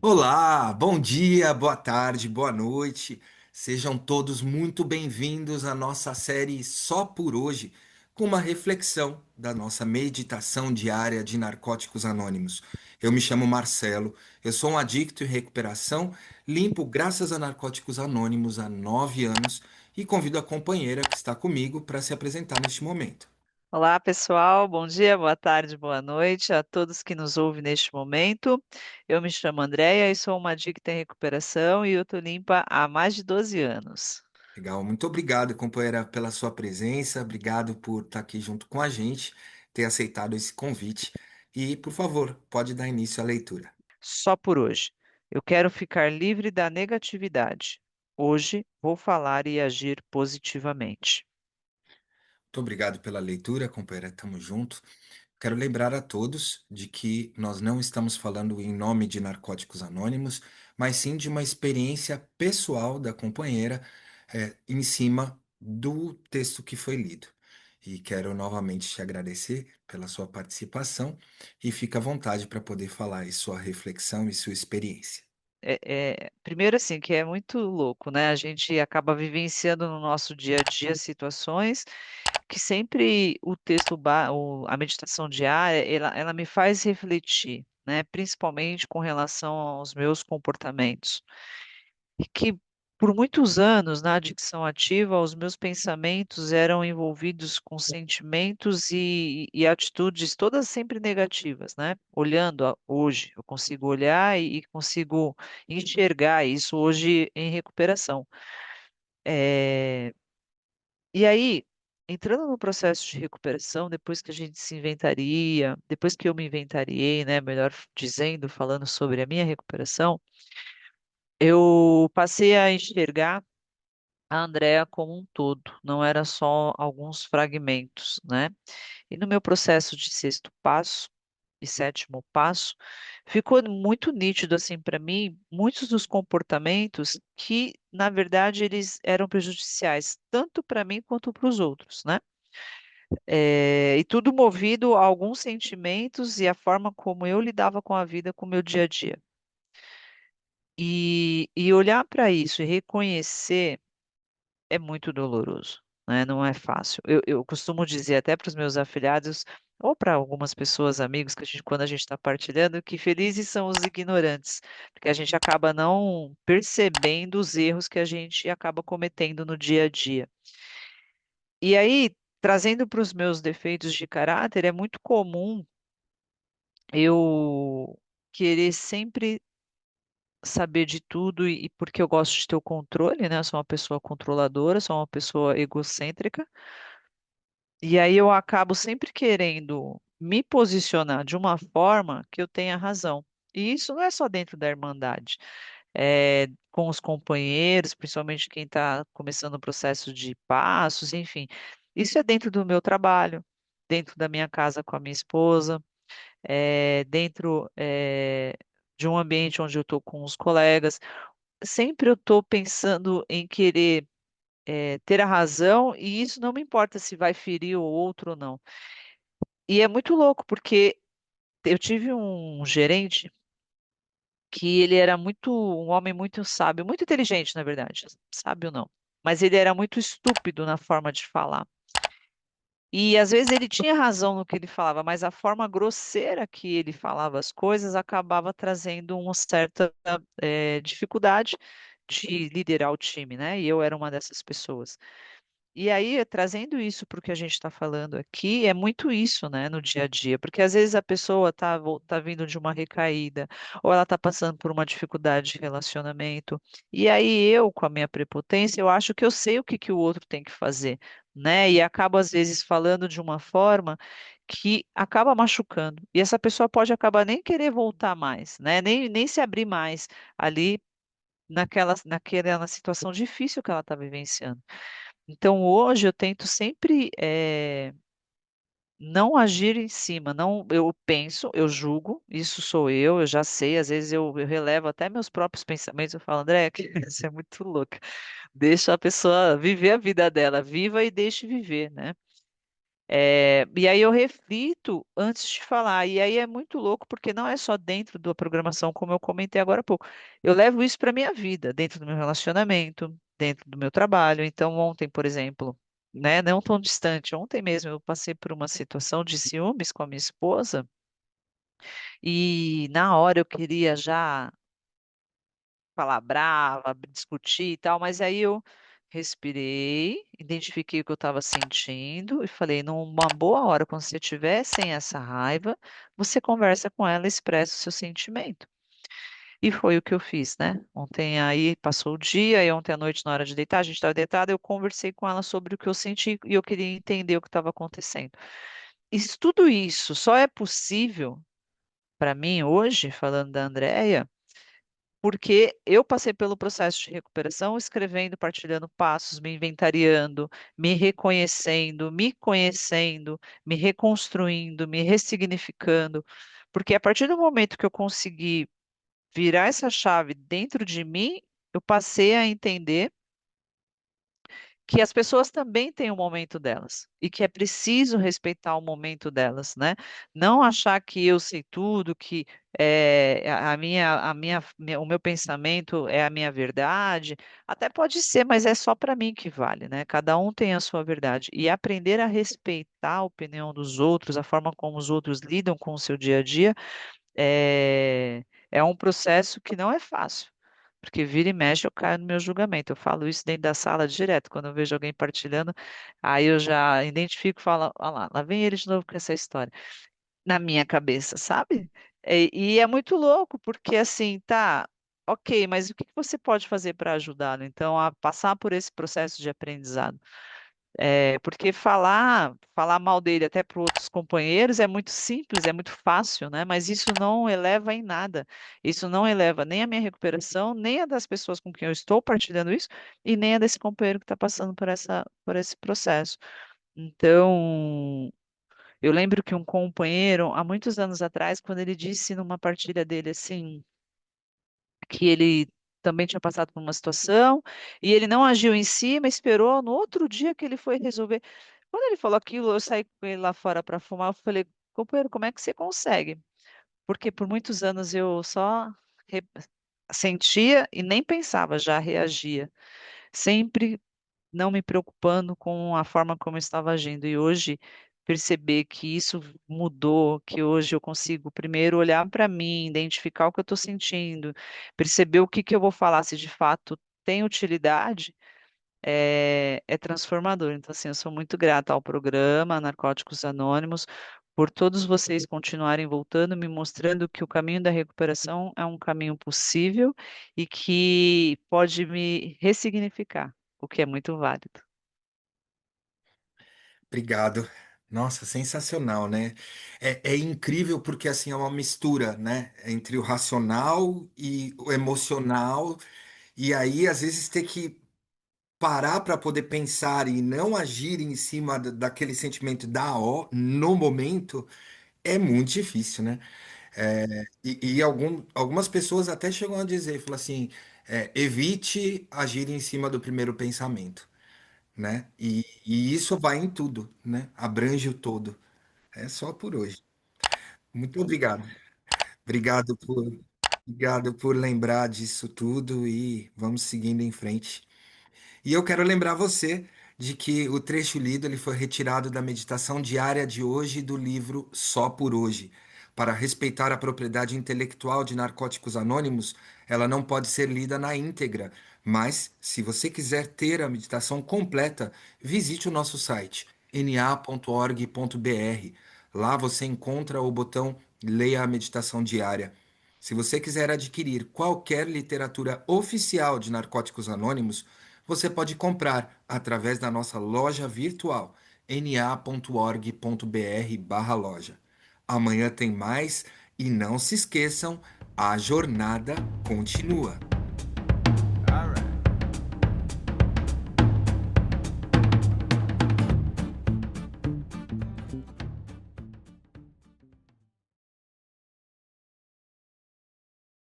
Olá, bom dia, boa tarde, boa noite. Sejam todos muito bem-vindos à nossa série Só por Hoje, com uma reflexão da nossa meditação diária de Narcóticos Anônimos. Eu me chamo Marcelo, eu sou um adicto em recuperação, limpo graças a Narcóticos Anônimos há 9 anos e convido a companheira que está comigo para se apresentar neste momento. Olá, pessoal. Bom dia, boa tarde, boa noite a todos que nos ouvem neste momento. Eu me chamo Andréia e sou uma adicta em recuperação e eu tô limpa há mais de 12 anos. Legal, muito obrigado, companheira, pela sua presença. Obrigado por estar aqui junto com a gente, ter aceitado esse convite. E, por favor, pode dar início à leitura. Só por hoje. Eu quero ficar livre da negatividade. Hoje vou falar e agir positivamente. Muito obrigado pela leitura, companheira. Tamo junto. Quero lembrar a todos de que nós não estamos falando em nome de Narcóticos Anônimos, mas sim de uma experiência pessoal da companheira, em cima do texto que foi lido. E quero novamente te agradecer pela sua participação e fica à vontade para poder falar aí sua reflexão e sua experiência. Primeiro, assim, que é muito louco, né? A gente acaba vivenciando no nosso dia a dia situações que sempre o texto, a meditação diária, ela me faz refletir, né? Principalmente com relação aos meus comportamentos. E que por muitos anos, na adicção ativa, os meus pensamentos eram envolvidos com sentimentos e atitudes todas sempre negativas, né? Olhando hoje, eu consigo olhar e consigo enxergar isso hoje em recuperação. Eh, e aí, entrando no processo de recuperação, depois que a gente se inventaria, depois que eu me inventariei, né, melhor dizendo, falando sobre a minha recuperação, eu passei a enxergar a Andrea como um todo, não era só alguns fragmentos, né? E no meu processo de sexto passo e sétimo passo, ficou muito nítido assim para mim muitos dos comportamentos que, na verdade, eles eram prejudiciais tanto para mim quanto para os outros, né? E tudo movido a alguns sentimentos e a forma como eu lidava com a vida, com o meu dia a dia. E olhar para isso e reconhecer é muito doloroso, né? Não é fácil. Eu costumo dizer até para os meus afiliados, ou para algumas pessoas, amigos, que quando a gente está partilhando, que felizes são os ignorantes, porque a gente acaba não percebendo os erros que a gente acaba cometendo no dia a dia. E aí, trazendo para os meus defeitos de caráter, é muito comum eu querer sempre saber de tudo e porque eu gosto de ter o controle, né? Eu sou uma pessoa controladora, sou uma pessoa egocêntrica, e aí eu acabo sempre querendo me posicionar de uma forma que eu tenha razão. E isso não é só dentro da Irmandade, é com os companheiros, principalmente quem está começando o processo de passos, enfim. Isso é dentro do meu trabalho, dentro da minha casa com a minha esposa, dentro de um ambiente onde eu estou com os colegas. Sempre eu estou pensando em querer ter a razão, e isso não me importa se vai ferir o outro ou não. E é muito louco, porque eu tive um gerente que ele era um homem muito sábio, muito inteligente, na verdade. Sábio não. Mas ele era muito estúpido na forma de falar. E às vezes ele tinha razão no que ele falava, mas a forma grosseira que ele falava as coisas acabava trazendo uma certa dificuldade de liderar o time, né? E eu era uma dessas pessoas. E aí, trazendo isso para o que a gente está falando aqui, é muito isso, né, no dia a dia, porque às vezes a pessoa tá vindo de uma recaída, ou ela está passando por uma dificuldade de relacionamento, e aí eu, com a minha prepotência, eu acho que eu sei o que que o outro tem que fazer, né, e acabo às vezes falando de uma forma que acaba machucando, e essa pessoa pode acabar nem querer voltar mais, né, nem se abrir mais ali naquela situação difícil que ela está vivenciando. Então, hoje eu tento sempre não agir em cima, não, eu penso, eu julgo, isso sou eu já sei, às vezes eu relevo até meus próprios pensamentos, eu falo, André, que você é muito louca, deixa a pessoa viver a vida dela, viva e deixe viver, né? E aí eu reflito antes de falar. E aí é muito louco, porque não é só dentro da programação, como eu comentei agora há pouco. Eu levo isso para minha vida, dentro do meu relacionamento, dentro do meu trabalho. Então, ontem, por exemplo, né, não tão distante, ontem mesmo eu passei por uma situação de ciúmes com a minha esposa, e na hora eu queria já falar brava, discutir e tal, mas aí eu respirei, identifiquei o que eu estava sentindo e falei, numa boa hora, quando você estiver sem essa raiva, você conversa com ela, e expressa o seu sentimento. E foi o que eu fiz, né? Ontem aí passou o dia, e ontem à noite, na hora de deitar, a gente estava deitada, eu conversei com ela sobre o que eu senti e eu queria entender o que estava acontecendo. Tudo isso só é possível para mim hoje, falando da Andrea, porque eu passei pelo processo de recuperação, escrevendo, partilhando passos, me inventariando, me reconhecendo, me conhecendo, me reconstruindo, me ressignificando. Porque a partir do momento que eu consegui virar essa chave dentro de mim, eu passei a entender que as pessoas também têm o momento delas e que é preciso respeitar o momento delas, né? Não achar que eu sei tudo, que o meu pensamento é a minha verdade. Até pode ser, mas é só para mim que vale, né? Cada um tem a sua verdade e aprender a respeitar a opinião dos outros, a forma como os outros lidam com o seu dia a dia é, é um processo que não é fácil, porque vira e mexe eu caio no meu julgamento. Eu falo isso dentro da sala direto, quando eu vejo alguém partilhando, aí eu já identifico e falo, ah lá vem ele de novo com essa história, na minha cabeça, sabe? E é muito louco, porque assim, tá, ok, mas o que que você pode fazer para ajudá-lo, então, a passar por esse processo de aprendizado? Porque falar mal dele até para outros companheiros é muito simples, é muito fácil, né? Mas isso não eleva em nada. Isso não eleva nem a minha recuperação, nem a das pessoas com quem eu estou partilhando isso, e nem a desse companheiro que está passando por esse processo. Então, eu lembro que um companheiro, há muitos anos atrás, quando ele disse numa partilha dele assim, que ele também tinha passado por uma situação e ele não agiu em si, mas esperou no outro dia que ele foi resolver. Quando ele falou aquilo, eu saí com ele lá fora para fumar. Eu falei, companheiro, como é que você consegue? Porque por muitos anos eu só re- sentia e nem pensava, já reagia. Sempre não me preocupando com a forma como eu estava agindo. E hoje perceber que isso mudou, que hoje eu consigo primeiro olhar para mim, identificar o que eu estou sentindo, perceber o que que eu vou falar, se de fato tem utilidade, é transformador. Então, assim, eu sou muito grata ao programa Narcóticos Anônimos. Por todos vocês continuarem voltando, me mostrando que o caminho da recuperação é um caminho possível e que pode me ressignificar, o que é muito válido. Obrigado. Nossa, sensacional, né? É incrível porque assim é uma mistura, né? Entre o racional e o emocional, e aí às vezes ter que parar para poder pensar e não agir em cima daquele sentimento no momento é muito difícil, né? Algumas pessoas até chegam a dizer, falam assim, evite agir em cima do primeiro pensamento, né? E isso vai em tudo, né? Abrange o todo. É só por hoje. Muito obrigado. Obrigado obrigado por lembrar disso tudo e vamos seguindo em frente. E eu quero lembrar você de que o trecho lido ele foi retirado da meditação diária de hoje do livro Só por Hoje. Para respeitar a propriedade intelectual de Narcóticos Anônimos, ela não pode ser lida na íntegra, mas se você quiser ter a meditação completa, visite o nosso site na.org.br. Lá você encontra o botão Leia a Meditação Diária. Se você quiser adquirir qualquer literatura oficial de Narcóticos Anônimos, você pode comprar através da nossa loja virtual na.org.br/loja. Amanhã tem mais e não se esqueçam, a jornada continua.